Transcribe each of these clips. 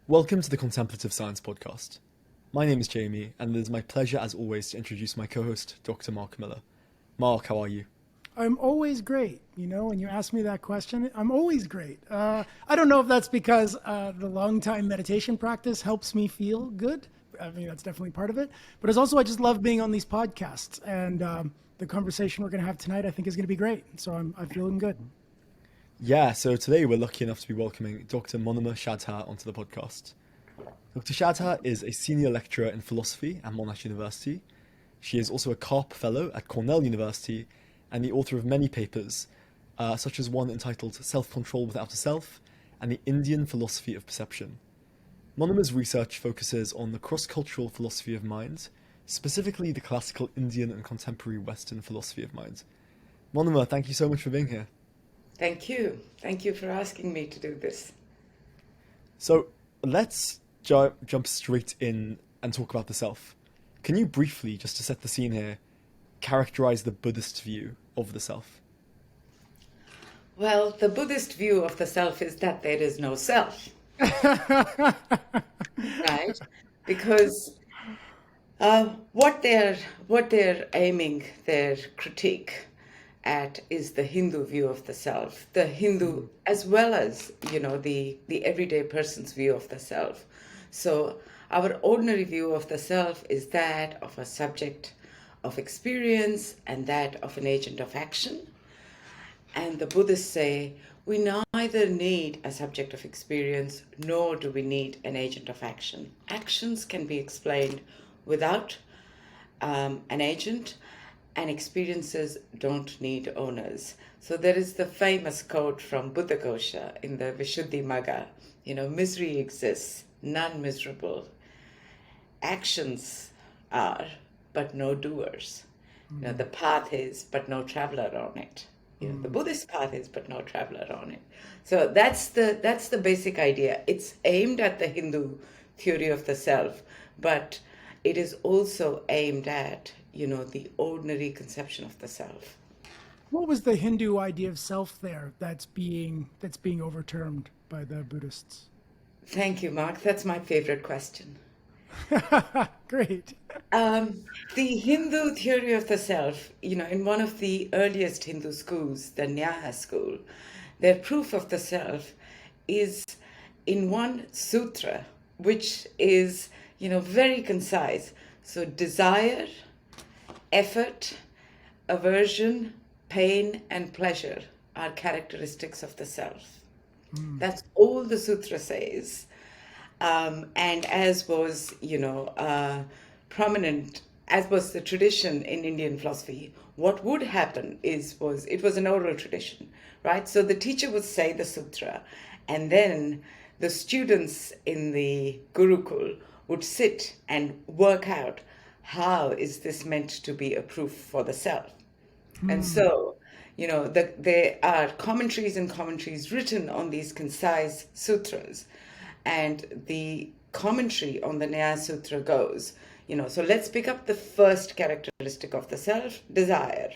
Welcome to the Contemplative Science Podcast. My name is Jamie, and it is my pleasure, as always, to introduce my co-host, Dr. Mark Miller. Mark, how are you? I'm always great. When you ask me that question, I'm always great. I don't know if that's because the long time meditation practice helps me feel good. I mean, that's definitely part of it. But it's also, I just love being on these podcasts. And the conversation we're going to have tonight, I think, is going to be great. So I'm feeling good. Yeah, so today we're lucky enough to be welcoming Dr. Monima Chadha onto the podcast. Dr. Chadha is a senior lecturer in philosophy at Monash University. She is also a CARP Fellow at Cornell University and the author of many papers, such as one entitled Self-Control Without a Self and the Indian Philosophy of Perception. Monima's research focuses on the cross-cultural philosophy of mind, specifically the classical Indian and contemporary Western philosophy of mind. Monima, thank you so much for being here. Thank you. Thank you for asking me to do this. So let's jump straight in and talk about the self. Can you briefly, just to set the scene here, characterize the Buddhist view of the self? Well, the Buddhist view of the self is that there is no self, right? Because what they're aiming their critique at is the Hindu view of the self, the Hindu as well as the everyday person's view of the self. So our ordinary view of the self is that of a subject of experience and that of an agent of action. And the Buddhists say we neither need a subject of experience nor do we need an agent of action. Actions can be explained without an agent, and experiences don't need owners. So there is the famous quote from Buddha Ghosha in the Vishuddhimagga, misery exists, none miserable. Actions are, but no doers. The path is, but no traveler on it. The Buddhist path is, but no traveler on it. So that's the basic idea. It's aimed at the Hindu theory of the self, but it is also aimed at the ordinary conception of the self. What was the Hindu idea of self there that's being overturned by the Buddhists? Thank you, Mark. That's my favorite question. Great. The Hindu theory of the self, in one of the earliest Hindu schools, the Nyaya school, their proof of the self is in one sutra, which is, very concise. So desire, effort, aversion, pain, and pleasure are characteristics of the self. That's all the sutra says. And as was, prominent, as was the tradition in Indian philosophy, what would happen it was an oral tradition, right? So the teacher would say the sutra, and then the students in the Gurukul would sit and work out how is this meant to be a proof for the self. And so, there are commentaries and commentaries written on these concise sutras. And the commentary on the Nyaya Sutra goes, so let's pick up the first characteristic of the self, desire.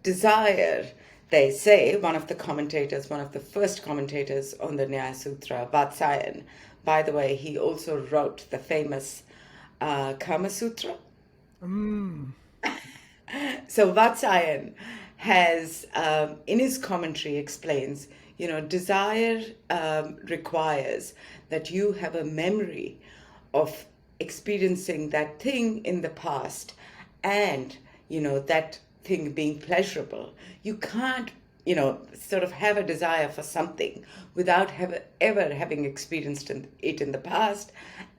Desire, they say, one of the first commentators on the Nyaya Sutra, Vatsyayan, by the way, he also wrote the famous Kama Sutra. So Vatsyayan has, in his commentary, explains, desire requires that you have a memory of experiencing that thing in the past and, that thing being pleasurable. You can't, sort of have a desire for something without ever having experienced it in the past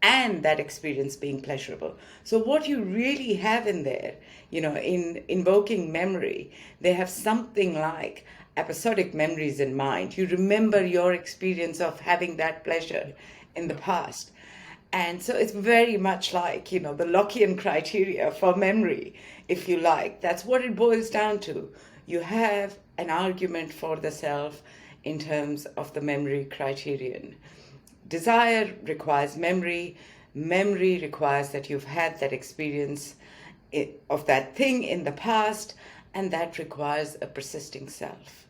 and that experience being pleasurable. So what you really have in there, in invoking memory, they have something like episodic memories in mind. You remember your experience of having that pleasure in the past. And so it's very much like, the Lockean criteria for memory, if you like. That's what it boils down to. You have an argument for the self in terms of the memory criterion. Desire requires memory. Memory requires that you've had that experience of that thing in the past, and that requires a persisting self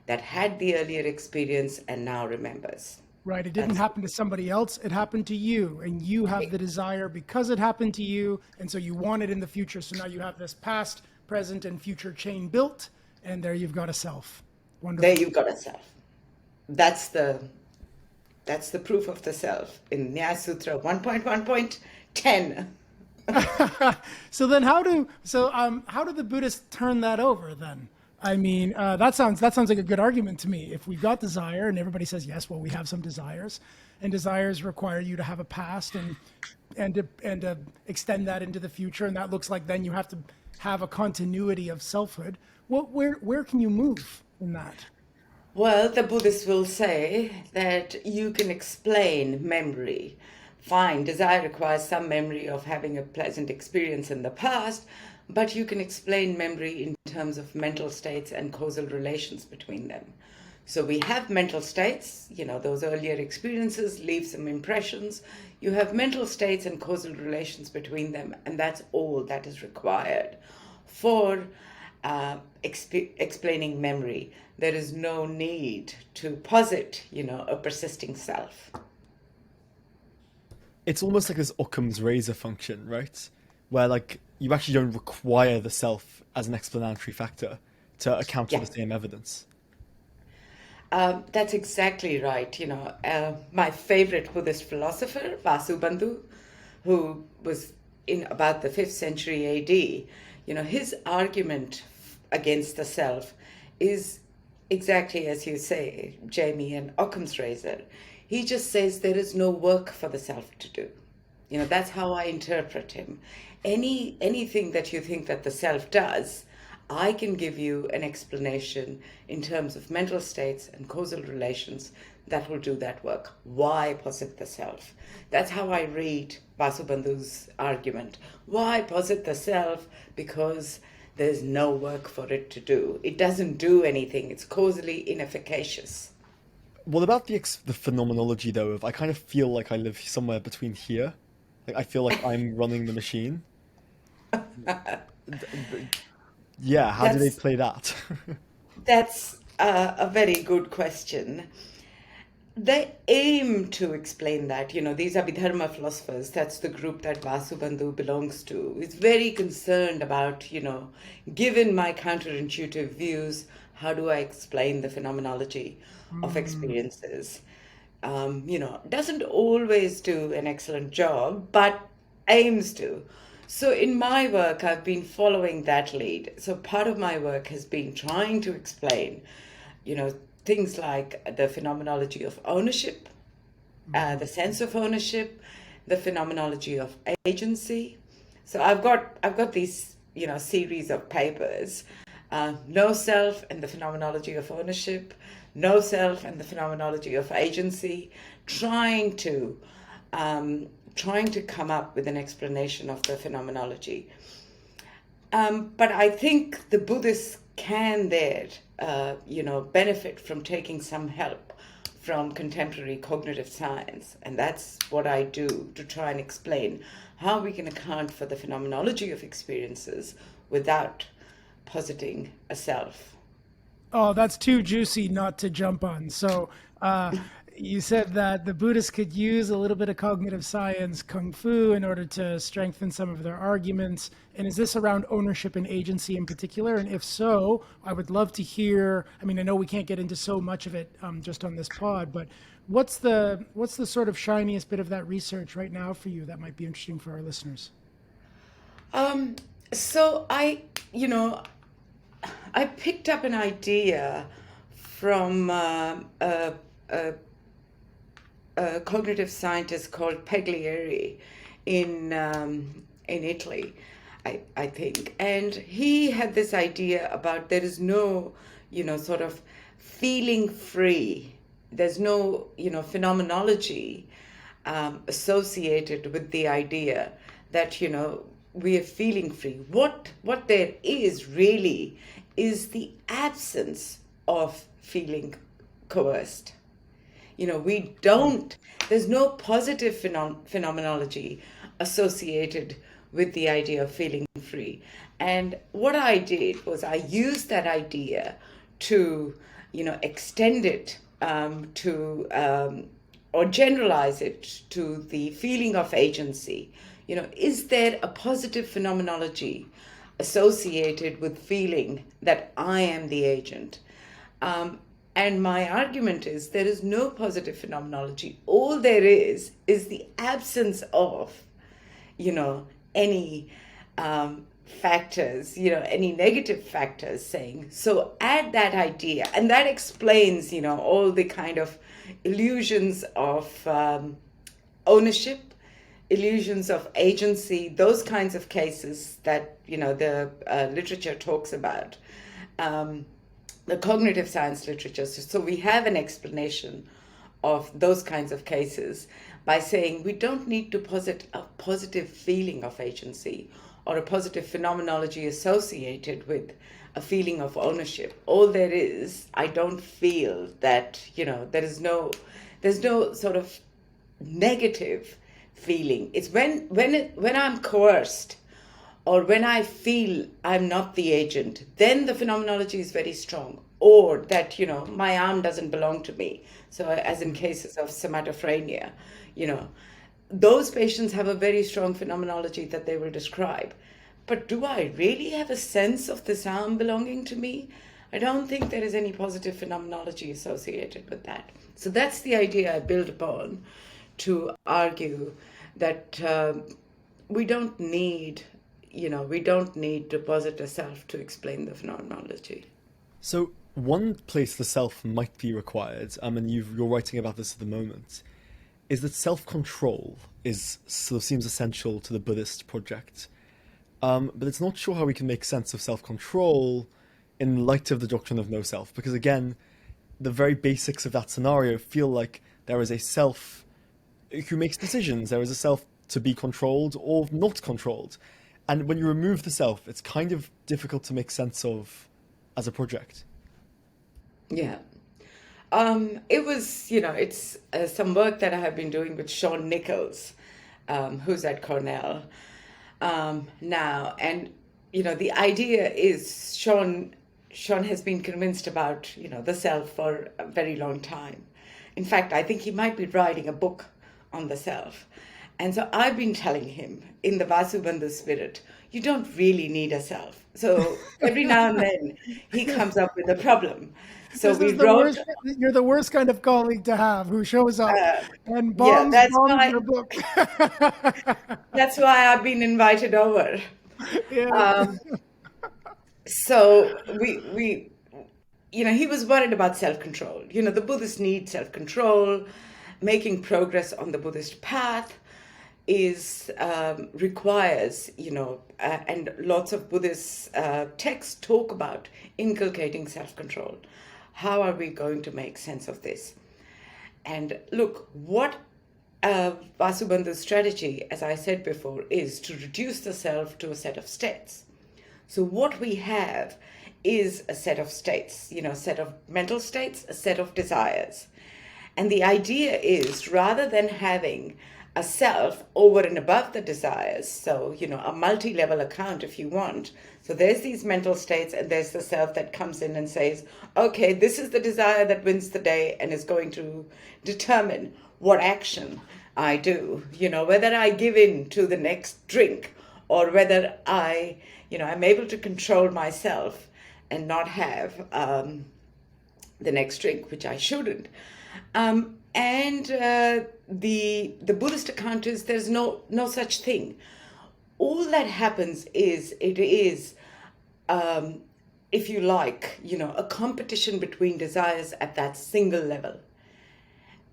that had the earlier experience and now remembers. Right. It didn't happen to somebody else. It happened to you. And you have the desire because it happened to you. And so you want it in the future. So now you have this past, present, and future chain built. And there you've got a self. Wonderful. There you've got a self. That's the proof of the self in Nyaya Sutra 1.1.10. So then how do the Buddhists turn that over then? I mean, that sounds like a good argument to me. If we've got desire and everybody says, yes, well, we have some desires, and desires require you to have a past and to extend that into the future. And that looks like then you have to have a continuity of selfhood. Where can you move in that? Well, the Buddhists will say that you can explain memory. Fine, desire requires some memory of having a pleasant experience in the past, but you can explain memory in terms of mental states and causal relations between them. So we have mental states, those earlier experiences leave some impressions. You have mental states and causal relations between them, and that's all that is required for explaining memory. There is no need to posit, a persisting self. It's almost like this Occam's Razor function, right? Where you actually don't require the self as an explanatory factor to account for the same evidence. That's exactly right. My favorite Buddhist philosopher, Vasubandhu, who was in about the 5th century AD, his argument against the self is exactly as you say, Jamie, and Occam's Razor. He just says there is no work for the self to do. That's how I interpret him. Anything that you think that the self does, I can give you an explanation in terms of mental states and causal relations that will do that work. Why posit the self? That's how I read Vasubandhu's argument. Why posit the self? Because there's no work for it to do. It doesn't do anything. It's causally inefficacious. What about the phenomenology, though, of I kind of feel like I live somewhere between here? I feel like I'm running the machine. Yeah, how do they play that? That's a very good question. They aim to explain that. These are Abhidharma philosophers. That's the group that Vasubandhu belongs to. Is very concerned about, given my counterintuitive views, how do I explain the phenomenology of experiences? Doesn't always do an excellent job, but aims to. So in my work, I've been following that lead. So part of my work has been trying to explain, things like the phenomenology of ownership, the sense of ownership, the phenomenology of agency. So I've got these, series of papers, no self and the phenomenology of ownership, no self and the phenomenology of agency, trying to come up with an explanation of the phenomenology. But I think the Buddhists can benefit from taking some help from contemporary cognitive science. And that's what I do to try and explain how we can account for the phenomenology of experiences without positing a self. Oh, that's too juicy not to jump on. So you said that the Buddhists could use a little bit of cognitive science, kung fu, in order to strengthen some of their arguments. And is this around ownership and agency in particular? And if so, I would love to hear. I mean, I know we can't get into so much of it just on this pod, but what's the sort of shiniest bit of that research right now for you that might be interesting for our listeners? So I picked up an idea from a cognitive scientist called Peglieri in Italy, I think. And he had this idea about there is no, sort of feeling free. There's no, phenomenology associated with the idea that, we are feeling free. What there is really is the absence of feeling coerced. There's no positive phenomenology associated with the idea of feeling free. And what I did was I used that idea to, extend it to or generalize it to the feeling of agency. Is there a positive phenomenology associated with feeling that I am the agent? And my argument is there is no positive phenomenology. All there is the absence of, any factors, any negative factors saying. So add that idea, and that explains, all the kind of illusions of ownership, illusions of agency, those kinds of cases that, the literature talks about, the cognitive science literature. So we have an explanation of those kinds of cases by saying we don't need to posit a positive feeling of agency or a positive phenomenology associated with a feeling of ownership. All there is, I don't feel that, there's no sort of negative feeling. It's when I'm coerced or when I feel I'm not the agent, then the phenomenology is very strong. Or that, my arm doesn't belong to me. So as in cases of somatophrenia, those patients have a very strong phenomenology that they will describe. But do I really have a sense of this arm belonging to me? I don't think there is any positive phenomenology associated with that. So that's the idea I build upon to argue that we don't need to posit a self to explain the phenomenology. So one place the self might be required, and you're writing about this at the moment, is that self-control seems essential to the Buddhist project. But it's not sure how we can make sense of self-control in light of the doctrine of no self, because again, the very basics of that scenario feel like there is a self who makes decisions, there is a self to be controlled or not controlled. And when you remove the self, it's kind of difficult to make sense of as a project. Yeah. It was, it's some work that I have been doing with Sean Nichols, who's at Cornell now. And, the idea is Sean has been convinced about, the self for a very long time. In fact, I think he might be writing a book on the self. And so I've been telling him in the Vasubandhu spirit, you don't really need a self. So every now and then he comes up with a problem. So This we is the wrote. worst. You're the worst kind of colleague to have, who shows up and Yeah, bombs that's why your book. that's why I've been invited over. Yeah. So we he was worried about self-control. The Buddhists need self-control. Making progress on the Buddhist path requires, and lots of Buddhist texts talk about inculcating self-control. How are we going to make sense of this? And look, what Vasubandhu's strategy, as I said before, is to reduce the self to a set of states. So what we have is a set of states, a set of mental states, a set of desires. And the idea is, rather than having a self over and above the desires, so, a multi-level account if you want. So there's these mental states and there's the self that comes in and says, okay, this is the desire that wins the day and is going to determine what action I do, whether I give in to the next drink or whether I'm able to control myself and not have the next drink, which I shouldn't. The Buddhist account is there's no such thing. All that happens is if you like, a competition between desires at that single level.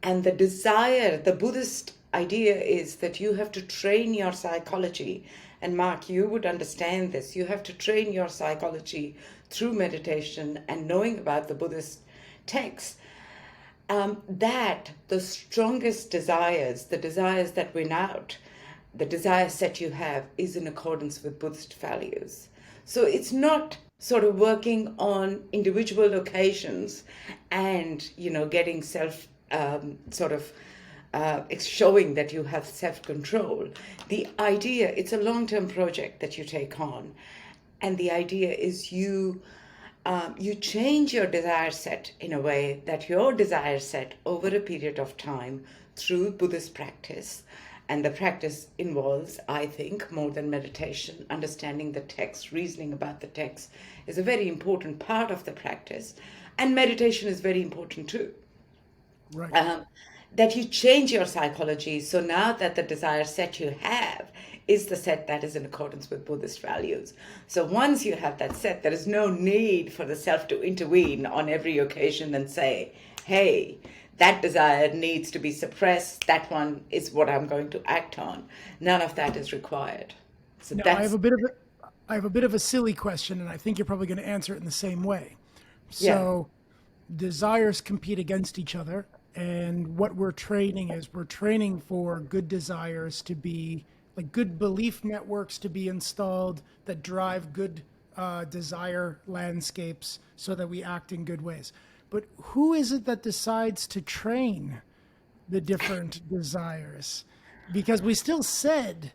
And the Buddhist idea is that you have to train your psychology. And Mark, you would understand this. You have to train your psychology through meditation and knowing about the Buddhist texts. That the strongest desires, the desires that win out, the desire set you have, is in accordance with Buddhist values. So it's not sort of working on individual occasions and, getting self showing that you have self-control. The idea, it's a long-term project that you take on. And the idea is you you change your desire set in a way that your desire set over a period of time through Buddhist practice. And the practice involves, I think, more than meditation. Understanding the text, reasoning about the text is a very important part of the practice. And meditation is very important too. Right. That you change your psychology. So now that the desire set you have is the set that is in accordance with Buddhist values. So once you have that set, there is no need for the self to intervene on every occasion and say, hey, that desire needs to be suppressed. That one is what I'm going to act on. None of that is required. So Now, that's, I have a bit of a silly question, and I think you're probably going to answer it in the same way. yeah. So, desires compete against each other, and what we're training is we're training for good desires to be like good belief networks to be installed that drive good desire landscapes so that we act in good ways. But who is it that decides to train the different desires? Because we still said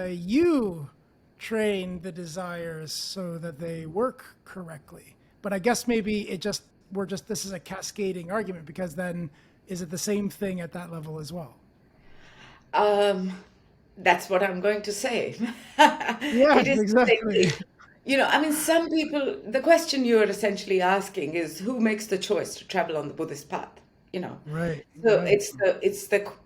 you train the desires so that they work correctly. But I guess maybe this is a cascading argument, because then is it the same thing at that level as well? Um, that's what I'm going to say. Yes, It is the same exactly. thing. I mean, some people, the question you're essentially asking is who makes the choice to travel on the Buddhist path? You know, Right, so right.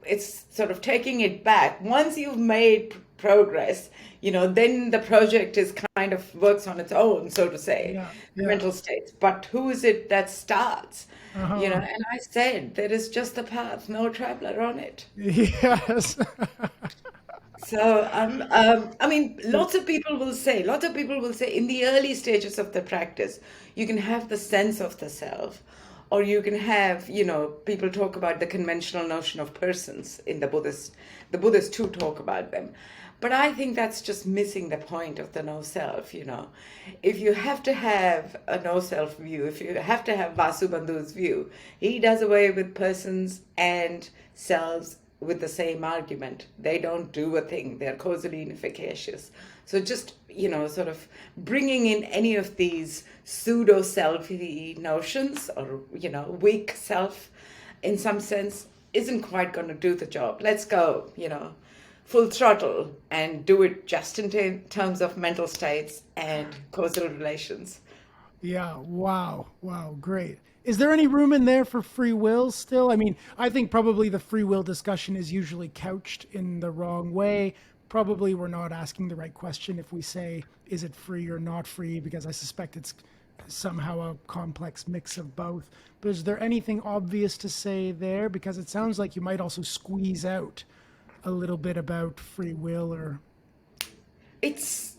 it's sort of taking it back. Once you've made progress, then the project is kind of works on its own, so to say, Yeah, the yeah. mental states. But who is it that starts? Uh-huh. And I said there is just a path, no traveler on it. Yes. So, I mean, lots of people will say in the early stages of the practice, you can have the sense of the self, or you can have, people talk about the conventional notion of persons in the Buddhists too talk about them. But I think that's just missing the point of the no self. If you have to have a no self view, if you have to have Vasubandhu's view, he does away with persons and selves with the same argument. They don't do a thing. They're causally inefficacious. So just, sort of bringing in any of these pseudo selfy notions or, weak self in some sense isn't quite going to do the job. Let's go, full throttle and do it just in terms of mental states and causal relations. Yeah, wow, wow, great. Is there any room in there for free will still? I mean, I think probably the free will discussion is usually couched in the wrong way. Probably we're not asking the right question if we say, is it free or not free? Because I suspect it's somehow a complex mix of both. But is there anything obvious to say there? Because it sounds like you might also squeeze out a little bit about free will or. It's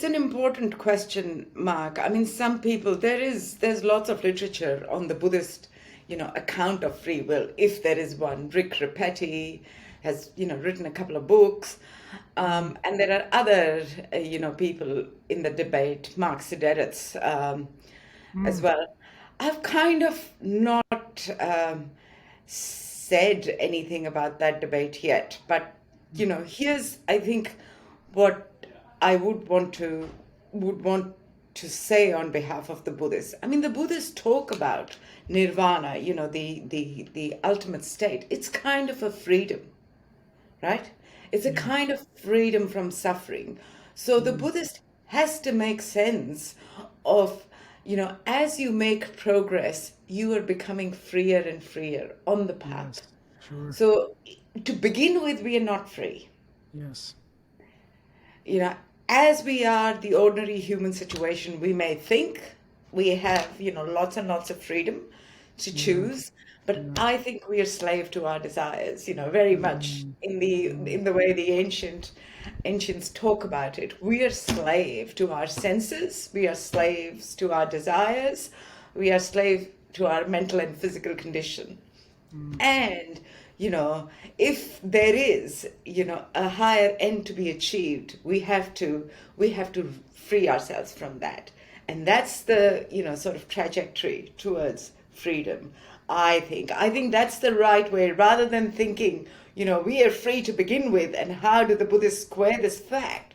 an important question, Mark. I mean, some people there's lots of literature on the Buddhist, account of free will, if there is one. Rick Repetti has written a couple of books, and there are other people in the debate, Mark Sideritz, as well. I've kind of not said anything about that debate yet, but here's I think what I would want to say on behalf of the Buddhists. I mean, the Buddhists talk about nirvana, the ultimate state. It's kind of a freedom, right? It's a Yeah. kind of freedom from suffering. So the Buddhist has to make sense of, as you make progress, you are becoming freer and freer on the Yes. path. Sure. So to begin with, we are not free. Yes. you know, as we are the ordinary human situation, we may think we have, lots and lots of freedom to Yeah. choose, but Yeah. I think we are slave to our desires, very much Mm, in the way the ancients talk about it. We are slave to our senses, we are slaves to our desires, we are slave to our mental and physical condition. mm. And, if there is, a higher end to be achieved, we have to free ourselves from that. And that's the, sort of trajectory towards freedom. I think that's the right way, rather than thinking, we are free to begin with, and how do the Buddhists square this fact?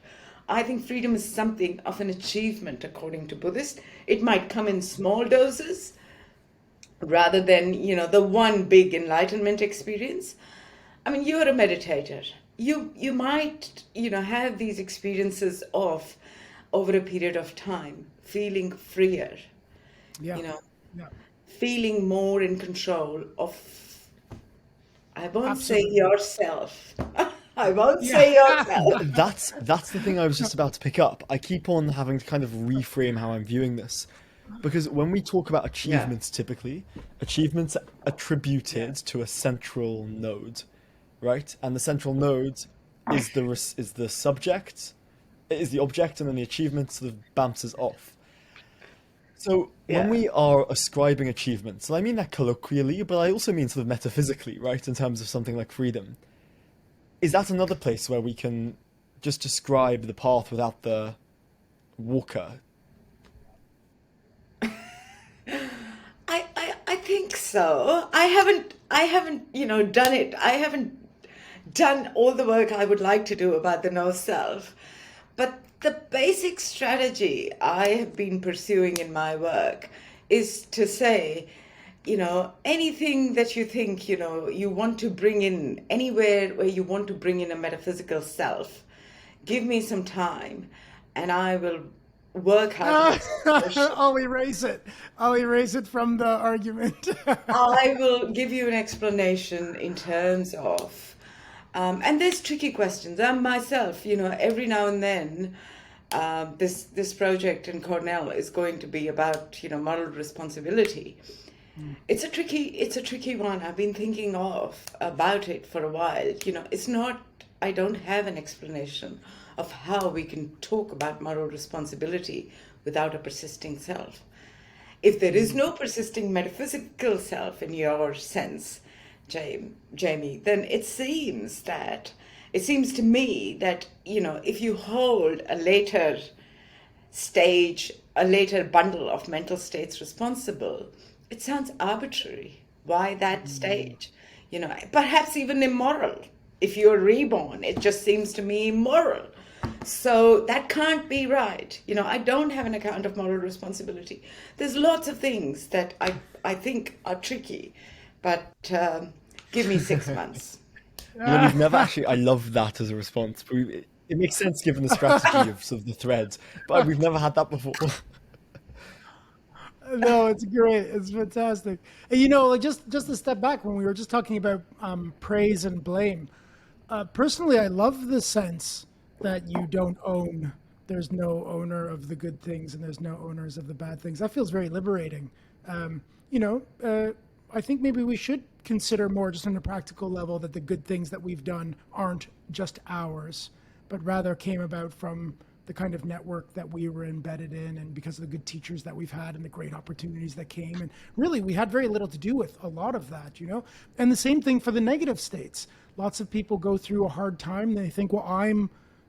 I think freedom is something of an achievement according to Buddhist. It might come in small doses rather than, the one big enlightenment experience. I mean, you're a meditator. You might, have these experiences of over a period of time, feeling freer, Yeah. you know, Yeah. feeling more in control of, I won't say Absolutely. yourself. I won't Yeah. say yourself. That's the thing I was just about to pick up. I keep on having to kind of reframe how I'm viewing this. Because when we talk about Yeah. achievements, typically, achievements are attributed to a central node, right? And the central node is the subject, is the object, and then the achievement sort of bounces off. So when Yeah. we are ascribing achievements, and I mean that colloquially, but I also mean sort of metaphysically, right? In terms of something like freedom, is that another place where we can just describe the path without the walker? I think so. I haven't, done it. I haven't done all the work I would like to do about the no self. But the basic strategy I have been pursuing in my work is to say, anything that you think, you want to bring in, anywhere where you want to bring in a metaphysical self, give me some time and I will work out an explanation. I'll erase it. I'll erase it from the argument. I will give you an explanation in terms of, and there's tricky questions. I'm myself, every now and then, this project in Cornell is going to be about, moral responsibility. It's a tricky one. I've been thinking about it for a while. It's not, I don't have an explanation of how we can talk about moral responsibility without a persisting self. If there is no persisting metaphysical self in your sense, Jamie, then it seems to me that, if you hold a later stage, a later bundle of mental states responsible, it sounds arbitrary. Why that stage? Perhaps even immoral. If you're reborn, it just seems to me immoral. So that can't be right. I don't have an account of moral responsibility. There's lots of things that I think are tricky, but give me 6 months. We've never actually. I love that as a response. But it makes sense given the strategy of sort of the threads, but we've never had that before. No, it's great. It's fantastic. And, like just to step back when we were just talking about praise and blame. Personally, I love the sense that you don't own. There's no owner of the good things, and there's no owners of the bad things. That feels very liberating. I think maybe we should consider more, just on a practical level, that the good things that we've done aren't just ours, but rather came about from the kind of network that we were embedded in, and because of the good teachers that we've had and the great opportunities that came. And really, we had very little to do with a lot of that, And the same thing for the negative states. Lots of people go through a hard time. And they think, well,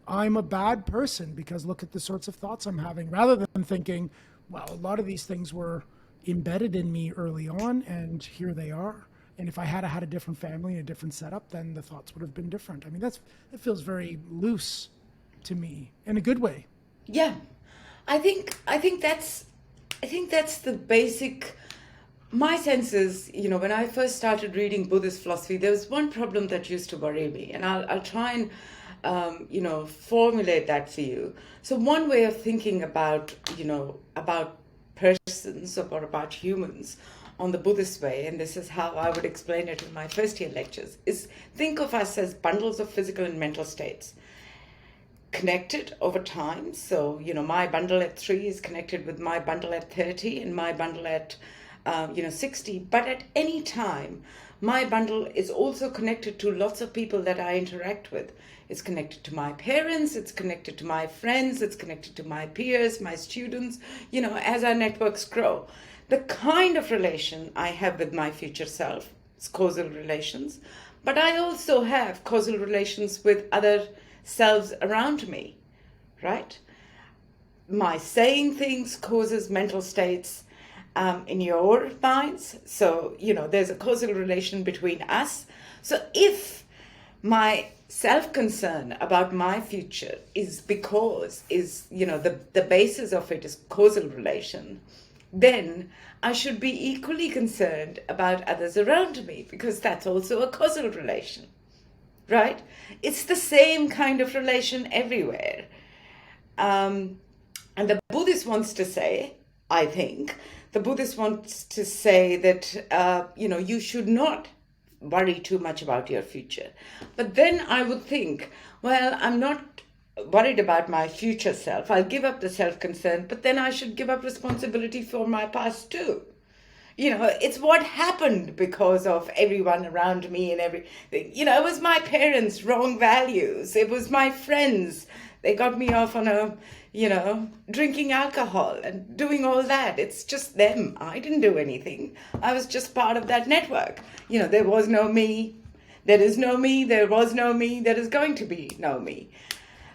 I'm a bad person because look at the sorts of thoughts I'm having, rather than thinking, well, a lot of these things were embedded in me early on, and here they are. And if I had had a different family and a different setup, then the thoughts would have been different. I mean, that feels very loose to me in a good way. Yeah, I think that's the basic. My sense is, when I first started reading Buddhist philosophy, there was one problem that used to worry me, and I'll try and formulate that for you. So one way of thinking about persons or about humans on the Buddhist way, and this is how I would explain it in my first year lectures, is think of us as bundles of physical and mental states, connected over time. So, my bundle at 3 is connected with my bundle at 30 and my bundle at, 60. But at any time, my bundle is also connected to lots of people that I interact with. It's connected to my parents, it's connected to my friends, it's connected to my peers, my students, as our networks grow. The kind of relation I have with my future self is causal relations, but I also have causal relations with other selves around me, right? My saying things causes mental states in your minds. So, there's a causal relation between us. So if my self-concern about my future is the basis of it is causal relation, then I should be equally concerned about others around me, because that's also a causal relation, right? It's the same kind of relation everywhere. And the Buddhist wants to say, I think, the Buddhist wants to say that, you should not worry too much about your future. But then I would think, well, I'm not worried about my future self. I'll give up the self-concern, but then I should give up responsibility for my past too. It's what happened because of everyone around me and everything. It was my parents' wrong values. It was my friends. They got me off on drinking alcohol and doing all that. It's just them. I didn't do anything. I was just part of that network. There was no me. There is no me. There was no me. There is going to be no me.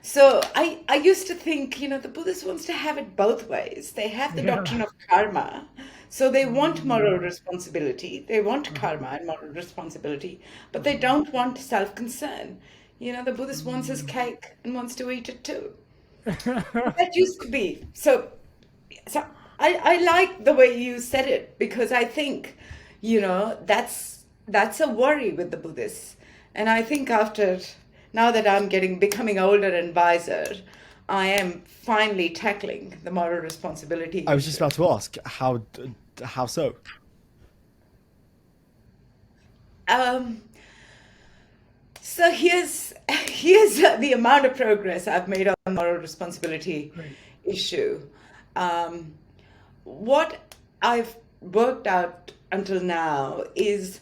So I used to think, the Buddhist wants to have it both ways. They have the doctrine of karma. So they want moral responsibility. They want karma and moral responsibility, but they don't want self-concern. The Buddhist wants his cake and wants to eat it too. That used to be. So I like the way you said it, because I think, that's a worry with the Buddhists. And I think now that I'm becoming older and wiser, I am finally tackling the moral responsibility I was just issue. about to ask, how so? So here's the amount of progress I've made on the moral responsibility issue. What I've worked out until now is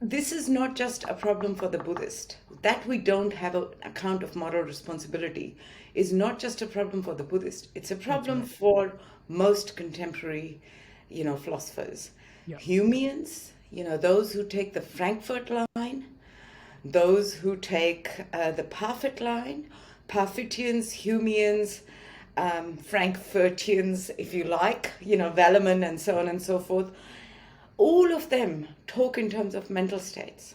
this is not just a problem for the Buddhist. That we don't have an account of moral responsibility is not just a problem for the Buddhist. It's a problem for most contemporary, philosophers. Yeah. Humeans, those who take the Frankfurt line, those who take the Parfit line, Parfitians, Humeans, Frankfurtians, if you like, Velleman and so on and so forth. All of them talk in terms of mental states.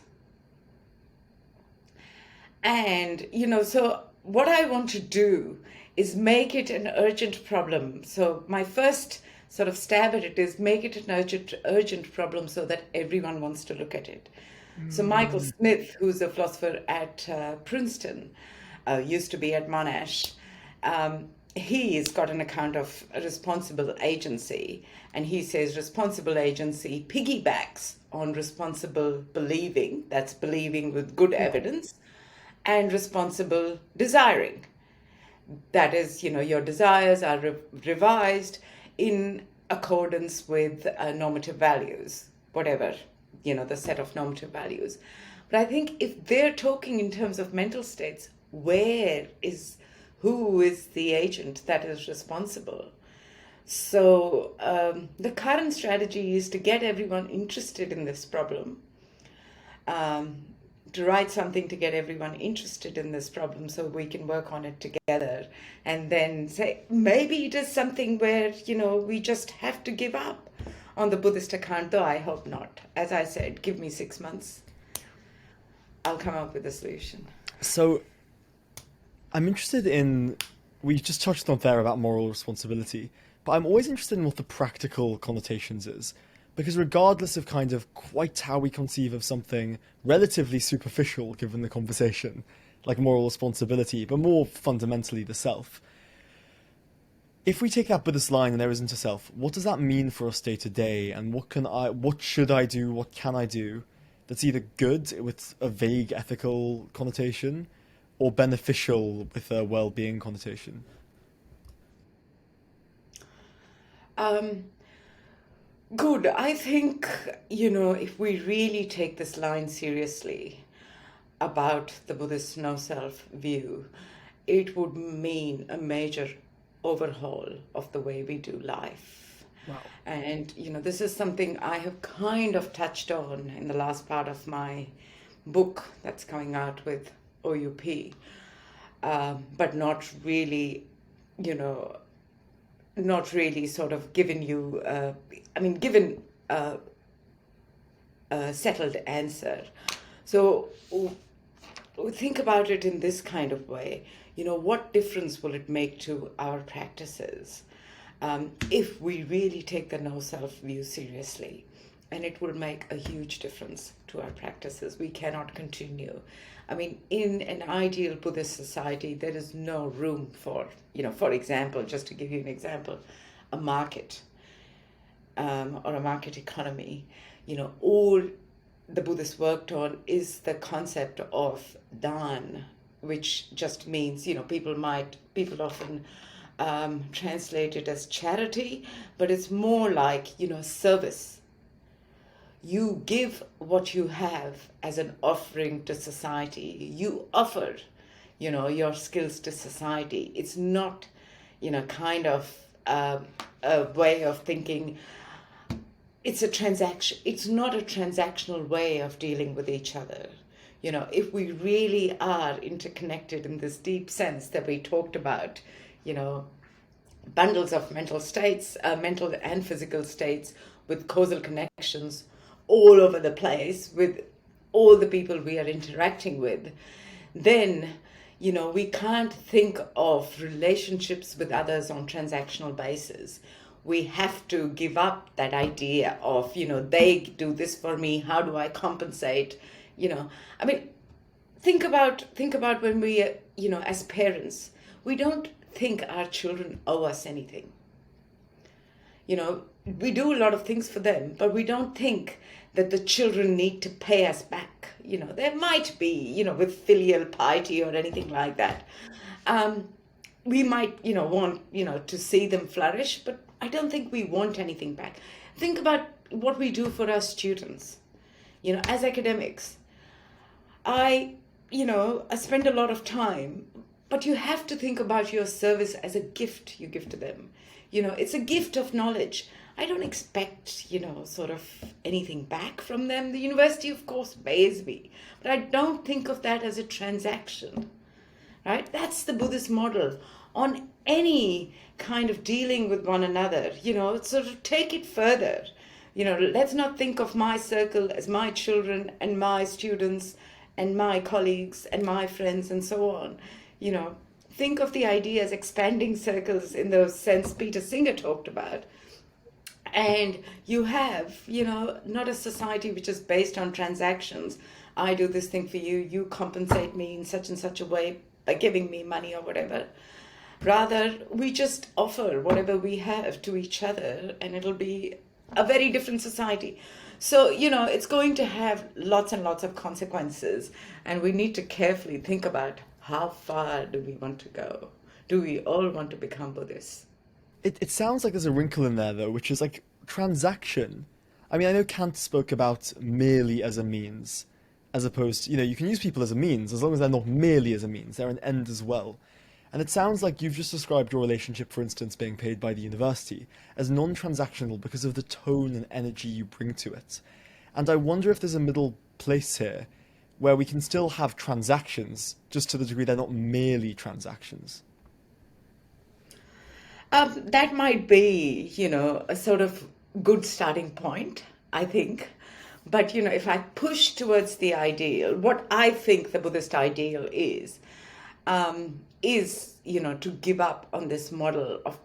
And, so what I want to do is make it an urgent problem. So my first sort of stab at it is make it an urgent problem so that everyone wants to look at it. So Michael Smith, who's a philosopher at Princeton, used to be at Monash, he's got an account of a responsible agency, and he says responsible agency piggybacks on responsible believing, that's believing with good evidence, and responsible desiring. That is, your desires are revised in accordance with normative values, whatever, the set of normative values. But I think if they're talking in terms of mental states, who is the agent that is responsible? So the current strategy is to get everyone interested in this problem, to write something to get everyone interested in this problem so we can work on it together, and then say, maybe it is something where, we just have to give up on the Buddhist account, though I hope not. As I said, give me 6 months. I'll come up with a solution. So I'm interested we just touched on there about moral responsibility, but I'm always interested in what the practical connotations is. Because regardless of kind of quite how we conceive of something relatively superficial, given the conversation, like moral responsibility, but more fundamentally the self, if we take that Buddhist line and there isn't a self, what does that mean for us day to day? And what should I do? What can I do that's either good with a vague ethical connotation or beneficial with a well-being connotation? Good. I think, if we really take this line seriously about the Buddhist no-self view, it would mean a major overhaul of the way we do life. Wow. And, this is something I have kind of touched on in the last part of my book that's coming out with OUP, but not really, not really sort of given you, given a settled answer. So think about it in this kind of way. What difference will it make to our practices if we really take the no self view seriously? And it will make a huge difference to our practices. We cannot continue. I mean, in an ideal Buddhist society, there is no room for, for example, just to give you an example, a market or a market economy. All the Buddhists worked on is the concept of dan, which just means, people often translate it as charity, but it's more like, service. You give what you have as an offering to society. You offer, your skills to society. It's not, kind of a way of thinking. It's a transaction. It's not a transactional way of dealing with each other. If we really are interconnected in this deep sense that we talked about, bundles of mental states, mental and physical states with causal connections all over the place with all the people we are interacting with, then, we can't think of relationships with others on transactional basis. We have to give up that idea of, they do this for me, how do I compensate? I mean, think about when we, as parents, we don't think our children owe us anything. We do a lot of things for them, but we don't think that the children need to pay us back. There might be, with filial piety or anything like that. We might, want, to see them flourish, but I don't think we want anything back. Think about what we do for our students. As academics, I spend a lot of time, but you have to think about your service as a gift you give to them. It's a gift of knowledge. I don't expect, sort of anything back from them. The university, of course, pays me, but I don't think of that as a transaction, right? That's the Buddhist model on any kind of dealing with one another, sort of take it further. Let's not think of my circle as my children and my students and my colleagues and my friends and so on. Think of the idea as expanding circles in the sense Peter Singer talked about. And you have, not a society which is based on transactions. I do this thing for you, you compensate me in such and such a way by giving me money or whatever. Rather, we just offer whatever we have to each other, and it'll be a very different society. So, it's going to have lots and lots of consequences, and we need to carefully think about how far do we want to go? Do we all want to become Buddhists? It sounds like there's a wrinkle in there, though, which is like transaction. I mean, I know Kant spoke about merely as a means, as opposed to, you can use people as a means, as long as they're not merely as a means, they're an end as well. And it sounds like you've just described your relationship, for instance, being paid by the university, as non-transactional because of the tone and energy you bring to it. And I wonder if there's a middle place here, where we can still have transactions, just to the degree they're not merely transactions. That might be, a sort of good starting point, I think. But, if I push towards the ideal, what I think the Buddhist ideal is, to give up on this model of,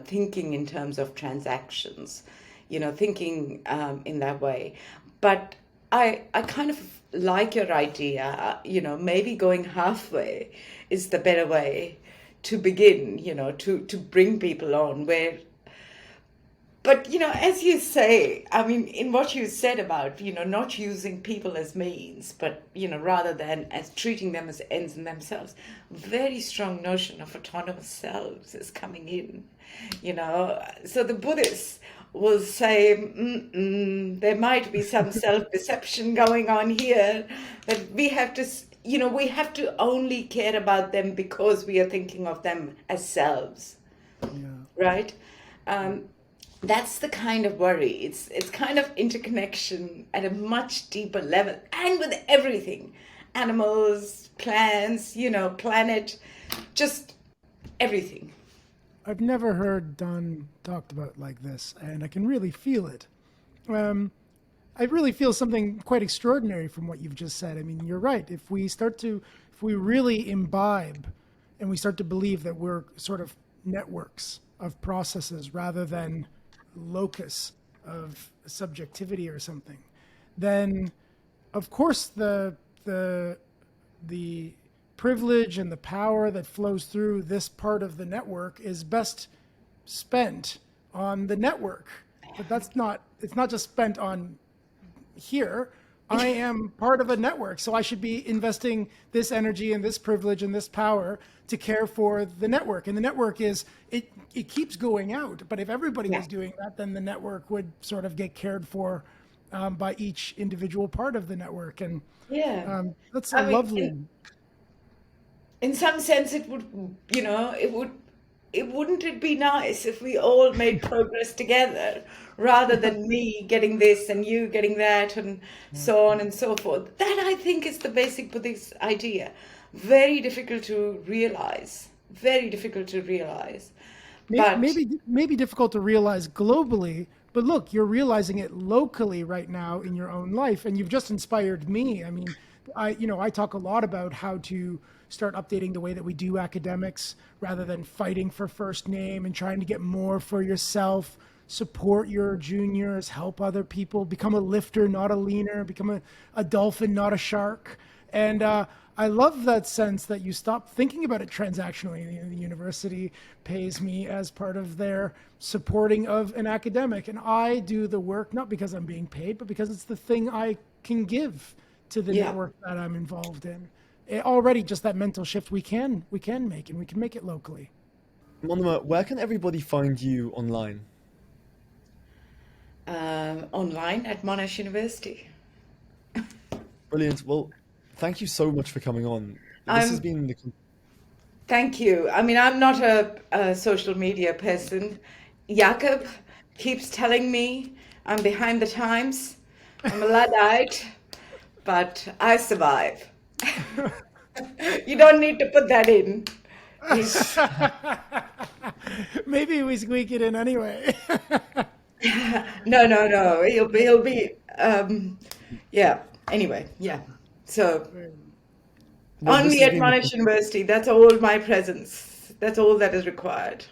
thinking in terms of transactions, thinking in that way. But I kind of like your idea, maybe going halfway is the better way to begin, to bring people on where. But, as you say, I mean, in what you said about, not using people as means, but, rather than as treating them as ends in themselves, very strong notion of autonomous selves is coming in, So the Buddhists will say, there might be some self-deception going on here, that we have to, we have to only care about them because we are thinking of them as selves, right? That's the kind of worry. It's kind of interconnection at a much deeper level, and with everything, animals, plants, planet, just everything. I've never heard Don talked about like this, and I can really feel it. I really feel something quite extraordinary from what you've just said. I mean, you're right. If we really imbibe and we start to believe that we're sort of networks of processes rather than locus of subjectivity or something, then of course the privilege and the power that flows through this part of the network is best spent on the network. But it's not just spent on here. I am part of a network, so I should be investing this energy and this privilege and this power to care for the network. And the network it keeps going out. But if everybody was doing that, then the network would sort of get cared for by each individual part of the network. And that's a I mean, lovely. in some sense, it would, wouldn't it be nice if we all made progress together rather than me getting this and you getting that and so on and so forth? That I think is the basic Buddhist idea. Very difficult to realize. Very difficult to realize. But Maybe difficult to realize globally, but look, you're realizing it locally right now in your own life, and you've just inspired me. I mean, I talk a lot about how to start updating the way that we do academics rather than fighting for first name and trying to get more for yourself, support your juniors, help other people, become a lifter, not a leaner, become a dolphin, not a shark. And I love that sense that you stop thinking about it transactionally. The university pays me as part of their supporting of an academic, and I do the work not because I'm being paid, but because it's the thing I can give to the network that I'm involved in. Already, just that mental shift we can make, and we can make it locally. Monima, where can everybody find you online? Online at Monash University. Brilliant. Well, thank you so much for coming on. This has been Thank you. I mean, I'm not a social media person. Jakob keeps telling me I'm behind the times. I'm a Luddite, but I survive. You don't need to put that in. Maybe we squeak it in anyway. No. He'll be. Yeah. Anyway, yeah. So only at Monash University. That's all my presence. That's all that is required.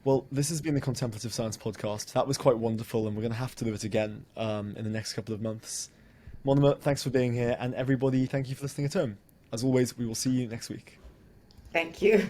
Well, this has been the Contemplative Science Podcast. That was quite wonderful, and we're going to have to do it again in the next couple of months. Monima, thanks for being here, and everybody, thank you for listening at home. As always, we will see you next week. Thank you.